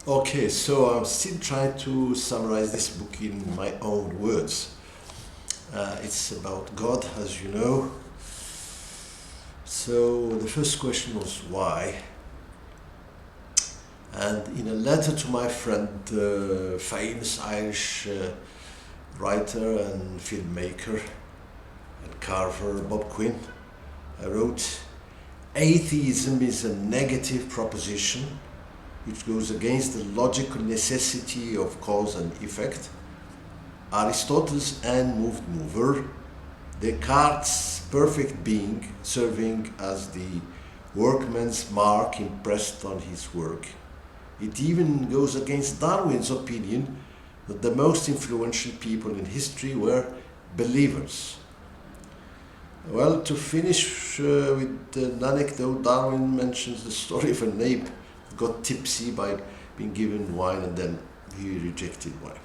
Okay, so I'm still trying to summarize this book in my own words. It's about God, as you know. So the first question was why? And in a letter to my friend, famous Irish writer and filmmaker and carver Bob Quinn, I wrote, atheism is a negative proposition which goes against the logical necessity of cause and effect. Aristotle's unmoved mover, Descartes' perfect being serving as the workman's mark impressed on his work. It even goes against Darwin's opinion that the most influential people in history were believers. Well, to finish with an anecdote, Darwin mentions the story of an ape who got tipsy by being given wine and then he rejected wine.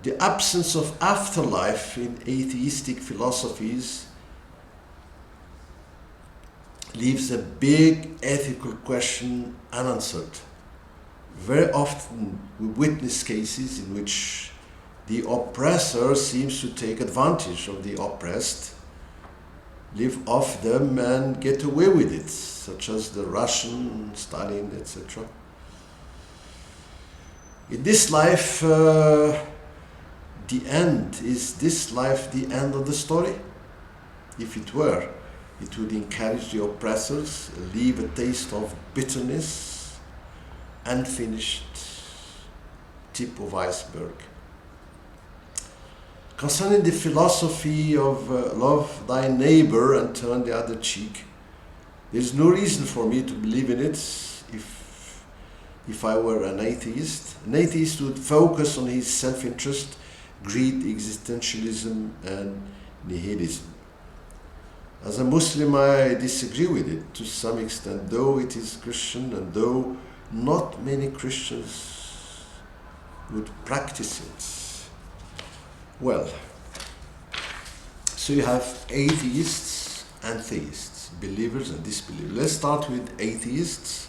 The absence of afterlife in atheistic philosophies leaves a big ethical question unanswered. Very often we witness cases in which the oppressor seems to take advantage of the oppressed, live off them and get away with it, such as the Russian, Stalin, etc. In this life, is this life the end of the story? If it were, it would encourage the oppressors, leave a taste of bitterness, unfinished tip of iceberg. Concerning the philosophy of love thy neighbor and turn the other cheek, there is no reason for me to believe in it if I were an atheist. An atheist would focus on his self-interest, greed, existentialism, and nihilism. As a Muslim, I disagree with it to some extent, though it is Christian and though not many Christians would practice it. Well, so you have atheists and theists, believers and disbelievers. Let's start with atheists.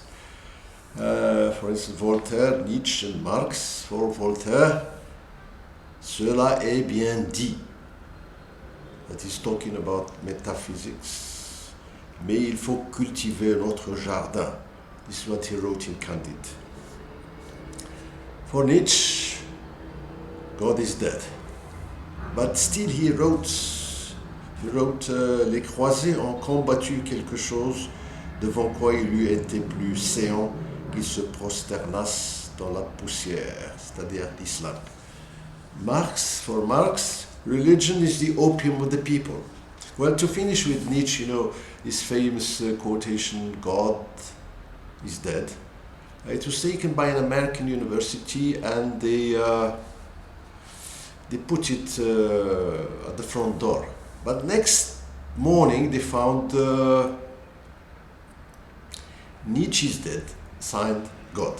For instance, Voltaire, Nietzsche and Marx. For Voltaire, cela est bien dit. That is talking about metaphysics. Mais il faut cultiver notre jardin. This is what he wrote in Candide. For Nietzsche, God is dead. But still he wrote Les croisés ont combattu quelque chose devant quoi il lui était plus séant qu'ils se prosternassent dans la poussière, c'est-à-dire l'islam. For Marx, religion is the opium of the people. Well, to finish with Nietzsche, his famous quotation, God is dead. It was taken by an American university and they put it at the front door. But next morning they found Nietzsche is dead, signed God.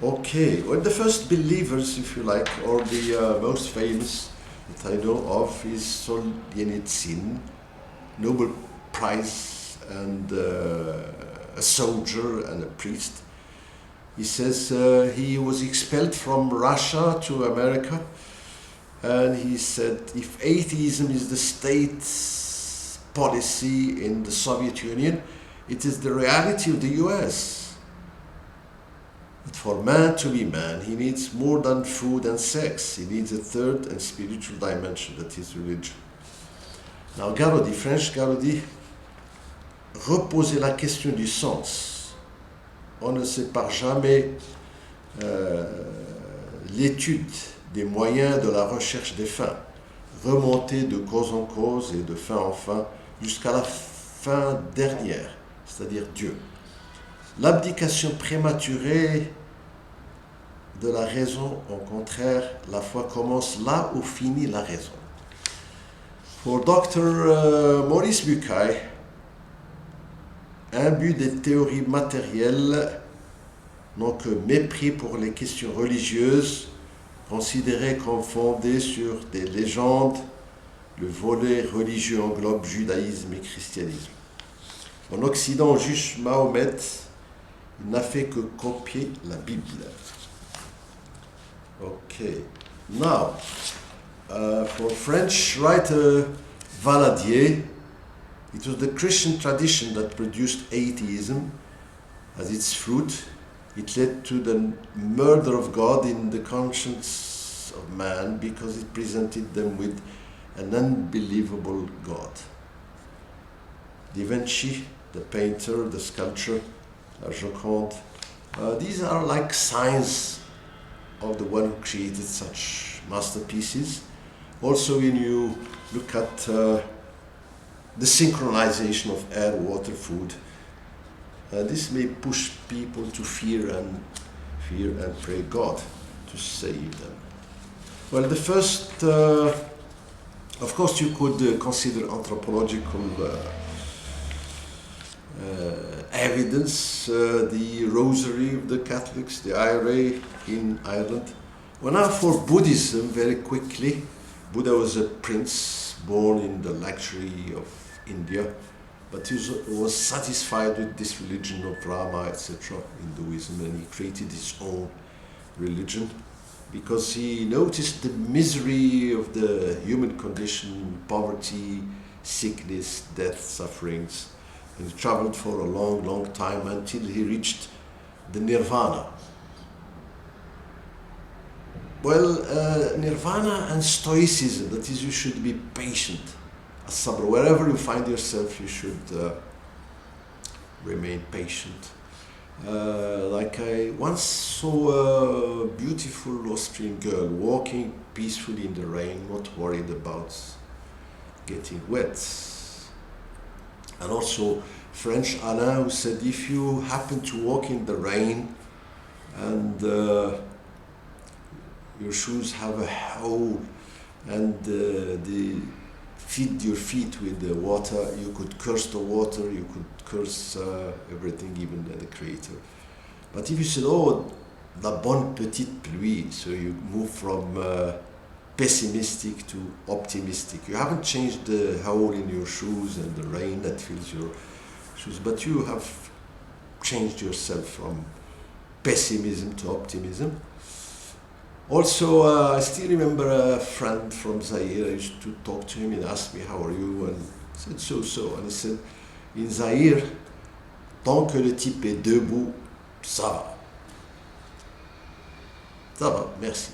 Okay, well, the first believers, if you like, or the most famous that I know of is Solzhenitsyn, Nobel Prize and a soldier and a priest. He says he was expelled from Russia to America, and he said if atheism is the state's policy in the Soviet Union, it is the reality of the US. But for man to be man, he needs more than food and sex. He needs a third and spiritual dimension, that is religion. Now Garaudy, French Garaudy, reposer la question du sens. On ne sépare jamais l'étude des moyens de la recherche des fins, remonter de cause en cause et de fin en fin jusqu'à la fin dernière, c'est-à-dire Dieu. L'abdication prématurée de la raison, au contraire, la foi commence là où finit la raison. Pour Dr. Maurice Bucaille, imbus des théories matérielles n'ont que mépris pour les questions religieuses, considérées comme fondées sur des légendes. Le volet religieux englobe judaïsme et christianisme. En Occident, on juge Mahomet Il n'a fait que copier la Bible. Okay. Now, for French writer Valadier, it was the Christian tradition that produced atheism as its fruit. It led to the murder of God in the conscience of man because it presented them with an unbelievable God. Da Vinci, the painter, the sculptor, La Joconde, these are like signs of the one who created such masterpieces. Also, when you look at the synchronization of air, water, food, this may push people to fear and pray God to save them. Well, the first, of course, you could consider anthropological evidence, the Rosary of the Catholics, the IRA in Ireland. Well, now for Buddhism, very quickly, Buddha was a prince born in the luxury of India, but he was satisfied with this religion of Rama, etc., Hinduism, and he created his own religion because he noticed the misery of the human condition, poverty, sickness, death, sufferings, and he traveled for a long, long time until he reached the Nirvana. Well, Nirvana and Stoicism, that is, you should be patient. As-sabr, wherever you find yourself, you should remain patient. Like I once saw a beautiful Austrian girl walking peacefully in the rain, not worried about getting wet. And also French Alain, who said, if you happen to walk in the rain and your shoes have a hole and feed your feet with the water, you could curse the water, you could curse everything, even the Creator. But if you said, oh, la bonne petite pluie, so you move from pessimistic to optimistic. You haven't changed the hole in your shoes and the rain that fills your shoes, but you have changed yourself from pessimism to optimism. Also, I still remember a friend from Zaire. I used to talk to him and ask me, how are you? And I said, so. And he said, in Zaire, tant que le type est debout, ça va. Ça va, merci.